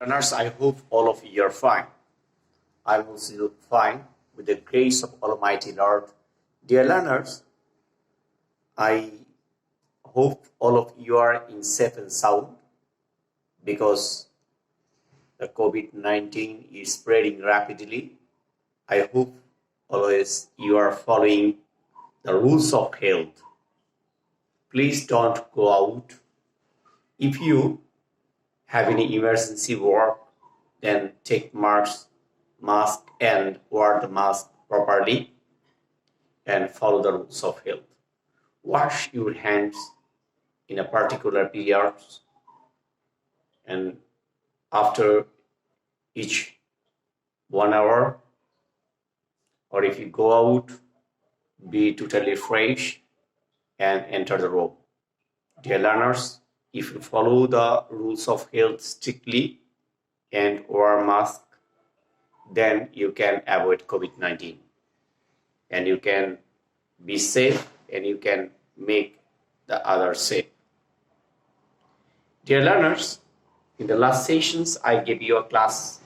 Learners, I hope all of you are fine. I am also fine with the grace of Almighty Lord. Dear learners, I hope all of you are in safe and sound because the COVID-19 is spreading rapidly. I hope always you are following the rules of health. Please don't go out. If you have any emergency work, then take mask and wear the mask properly and follow the rules of health. Wash your hands in a particular period and after each 1 hour, or if you go out, be totally fresh and enter the room. Dear learners, if you follow the rules of health strictly and wear mask, then you can avoid COVID-19 and you can be safe and you can make the others safe. Dear learners, in the last sessions, I gave you a class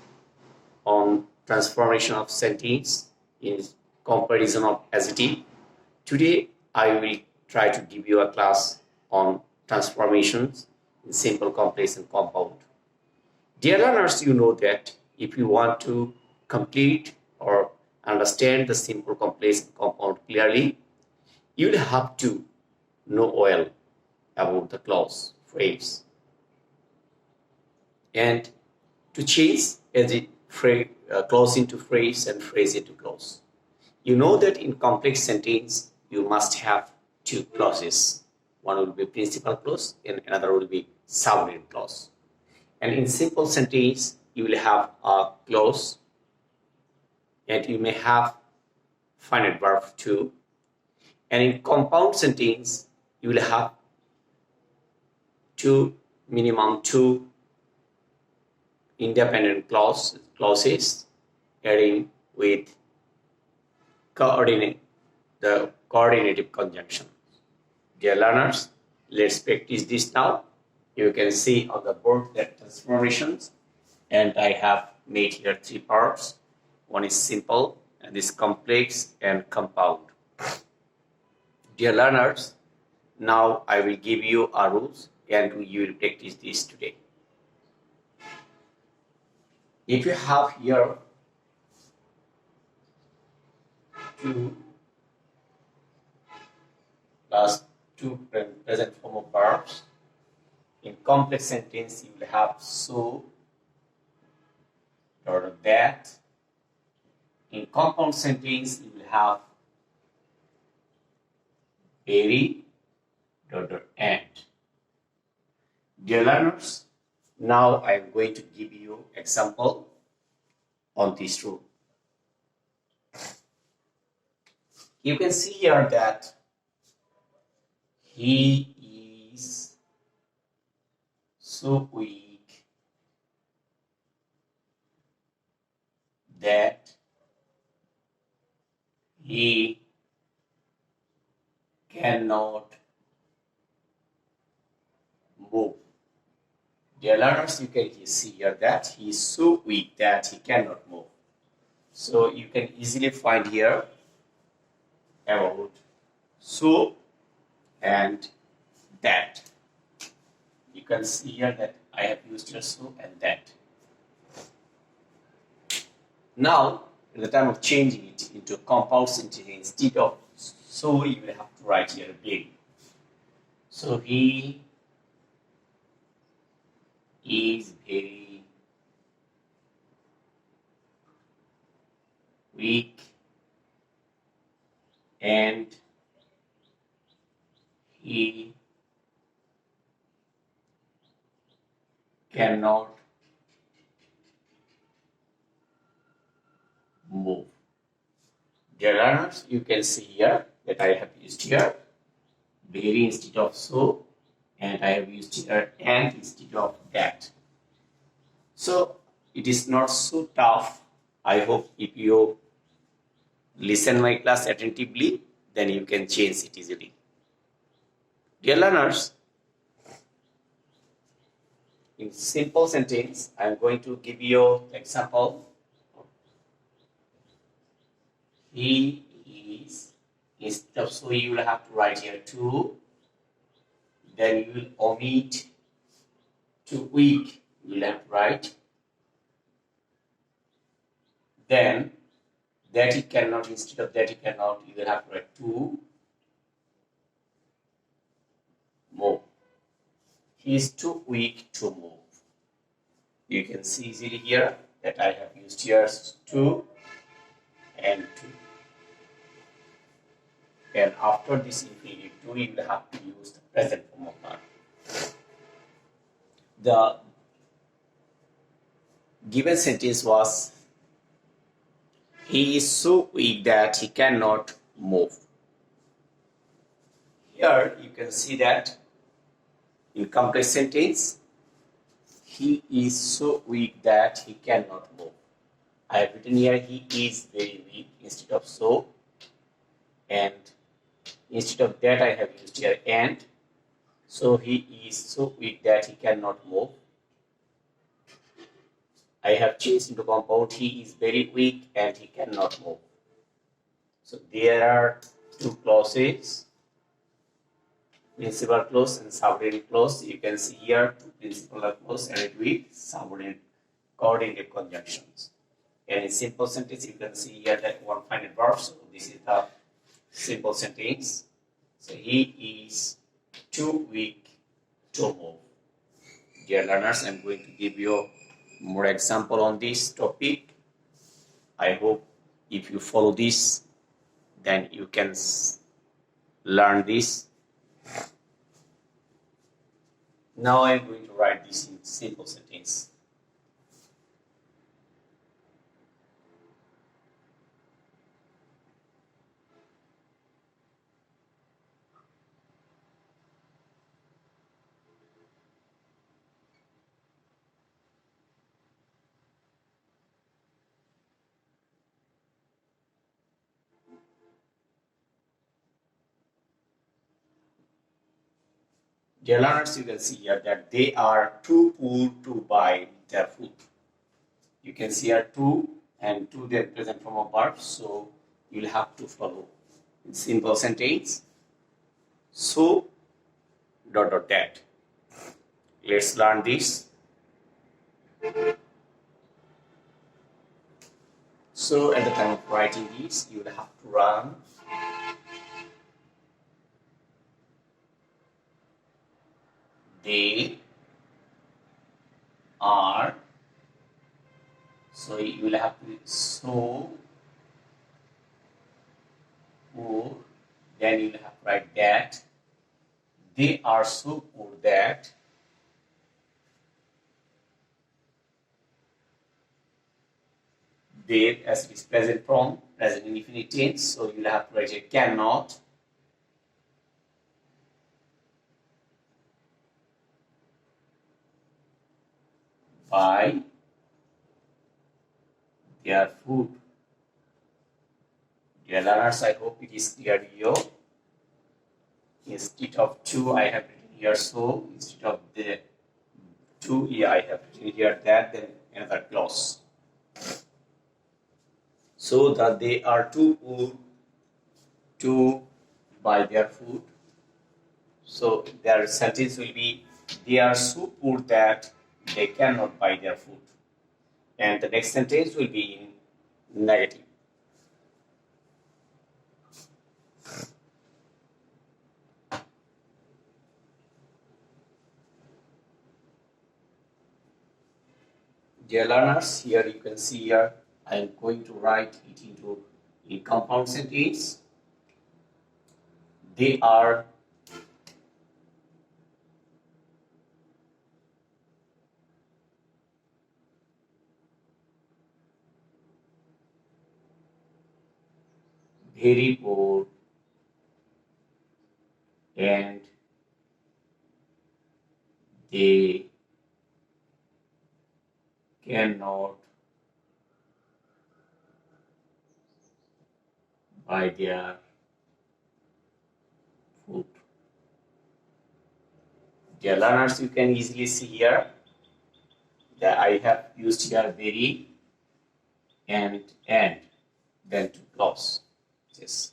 on transformation of sentence in comparison of adjective. Today, I will try to give you a class on transformations in simple, complex, and compound. Dear learners, you know that if you want to complete or understand the simple, complex, and compound clearly, you will have to know well about the clause, phrase, and to change clause into phrase and phrase into clause. You know that in complex sentence, you must have two clauses. One will be principal clause and another will be subordinate clause. And in simple sentence, you will have a clause and you may have finite verb too. And in compound sentence, you will have minimum two independent clauses adding with the coordinative conjunction. Dear learners, let's practice this now. You can see on the board that transformations, and I have made here three parts. One is simple, and is complex and compound. Dear learners, now I will give you a rules and you will practice this today. If you have here two present form of verbs, in complex sentence you will have so or that. In compound sentence you will have very and. Dear learners, now I am going to give you example on this rule. You can see here that he is so weak that he cannot move. Dear learners, you can see here that he is so weak that he cannot move. So you can easily find here about so and that. You can see here that I have used here so and that. Now, at the time of changing it into a compound sentence, instead of so, you will have to write here very. So he is very weak and he cannot move. Dear learners, you can see here that I have used here very instead of so, and I have used here and instead of that. So it is not so tough. I hope if you listen my class attentively, then you can change it easily. Dear learners, in simple sentence, I'm going to give you example. He is, instead of so you will have to write here 2, then you will omit 2 week, you will have to write. Then that he cannot, instead of that he cannot, you will have to write 2 move. He is too weak to move. You can see easily here that I have used here 2 and 2. And after this infinitive 2, you will have to use the present form of verb. The given sentence was, he is so weak that he cannot move. Here you can see that in complex sentence, he is so weak that he cannot move. I have written here he is very weak instead of so, and instead of that I have used here and. So he is so weak that he cannot move. I have changed into compound, he is very weak and he cannot move. So there are 2 clauses, principal clause and subordinate clause. You can see here 2 principal clause added with subordinate coordinate conjunctions. And in simple sentence, you can see here that one finite verb. So this is the simple sentence. So he is too weak to move. Dear learners, I'm going to give you more example on this topic. I hope if you follow this, then you can learn this. Now I'm going to write this in simple sentence. Dear learners, you can see here that they are too poor to buy their food. You can see here 2 and 2 their present form of verb, so you'll have to follow in simple sentence. So dot dot that. Let's learn this. So at the time of writing this, you will have to run they are. So you will have to so poor, then you will have to write that they are so poor that they, as it is present form, present indefinite tense, so you will have to write a cannot buy their food. Dear learners, I hope it is clear to you. Instead of 2, I have written here so. Instead of the 2, I have written here that, then another clause. So that they are too poor to buy their food. So their sentence will be, they are so poor that they cannot buy their food. And the next sentence will be in negative. Dear learners, here you can see here, I am going to write it into a compound sentence. They are very poor and they cannot buy their food. Dear learners, you can easily see here that I have used here very and then to close. Yes.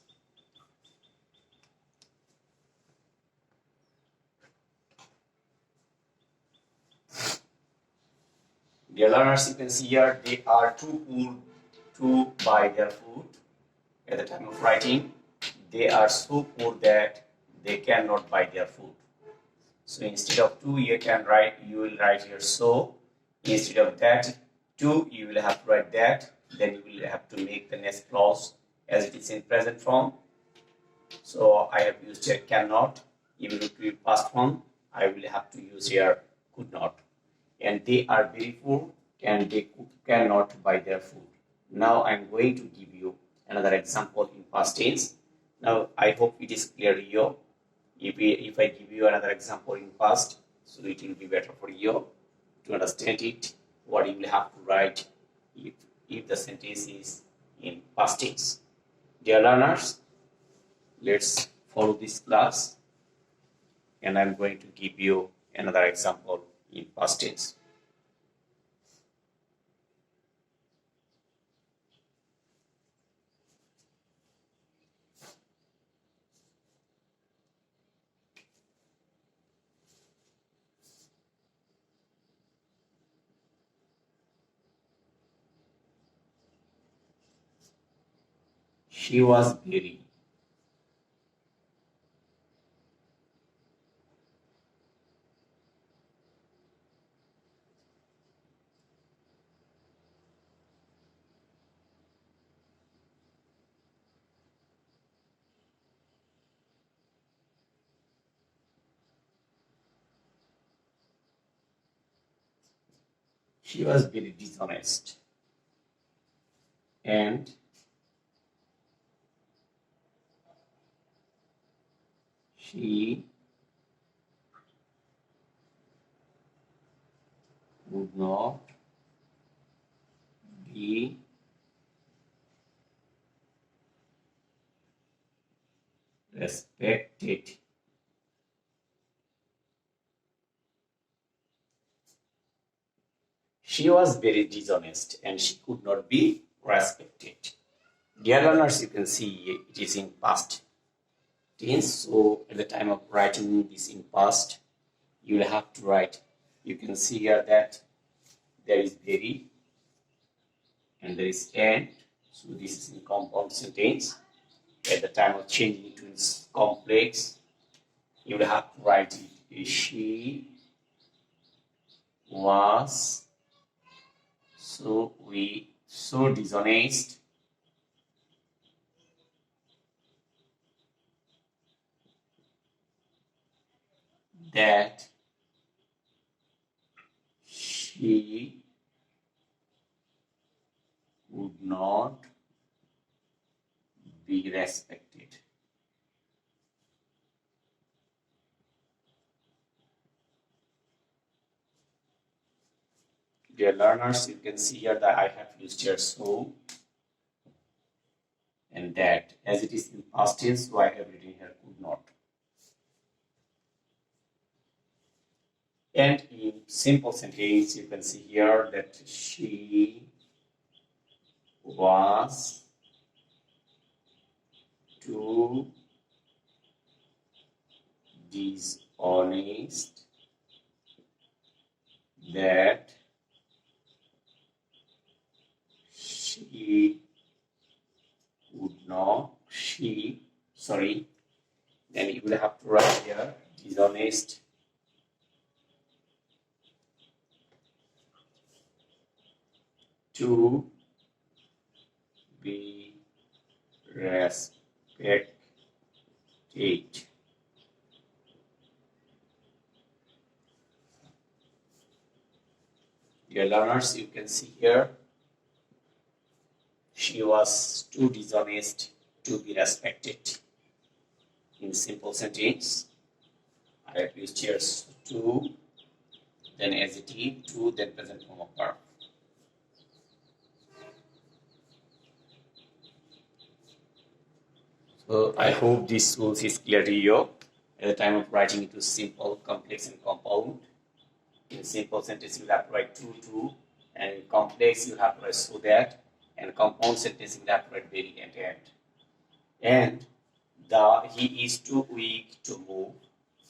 Dear learners, you can see here they are too poor to buy their food at the time of writing. They are so poor that they cannot buy their food. So instead of to, you will write here so. Instead of that, to, you will have to write that. Then you will have to make the next clause as it is in present form. So I have used here cannot. Even if we past form, I will have to use here could not. And they are very poor and they cannot buy their food. Now I'm going to give you another example in past tense. Now I hope it is clear here. If I give you another example in past, so it will be better for you to understand it, what you will have to write if the sentence is in past tense. Dear learners, let's follow this class and I'm going to give you another example in past tense. She was very. She was very dishonest. And she would not be respected. She was very dishonest and she could not be respected. Dear learners, you can see it is in past tense. So at the time of writing this in past, you will have to write. You can see here that there is very and there is and. So this is in compound sentence. At the time of changing it to its complex, you will have to write it. She was so dishonest that she would not be respected. Dear learners, you can see here that I have used here so and that. As it is in past tense, so I have written here could not. And in simple sentence, you can see here that she was too dishonest that she would not, then you will have to write here dishonest to be respected. Dear learners, you can see here she was too dishonest to be respected. In simple sentence, I have used here to, then adjective, to, then present form of verb. So I hope this rules is clear to you. At the time of writing it to simple, complex, and compound. In simple simple sentence, you have to write to, and in complex, you have to write so that, and compound sentence, you have to write very at end. And he is too weak to move.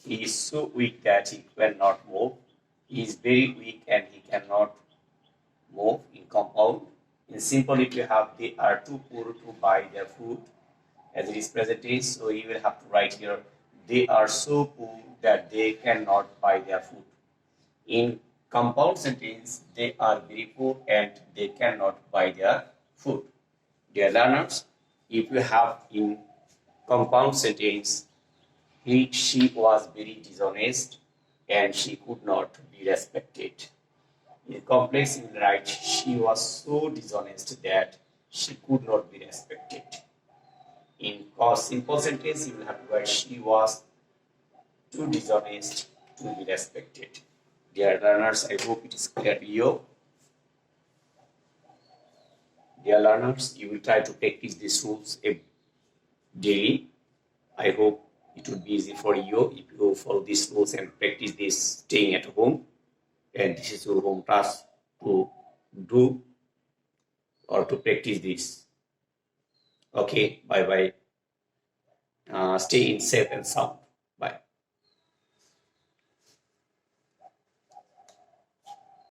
He is so weak that he cannot move. He is very weak and he cannot move in compound. In simple, if you have they are too poor to buy their food, as it is present tense, so you will have to write here they are so poor that they cannot buy their food. In compound sentence, they are very poor and they cannot buy their food. Dear learners, if you have in compound sentence, she was very dishonest and she could not be respected. In complex, you write she was so dishonest that she could not be respected. In simple sentence, you will have to write she was too dishonest to be respected. Dear learners, I hope it is clear to you. Dear learners, you will try to practice these rules daily. I hope it will be easy for you if you follow these rules and practice this staying at home. And this is your home task to do or to practice this. Okay, bye bye. Stay in safe and sound.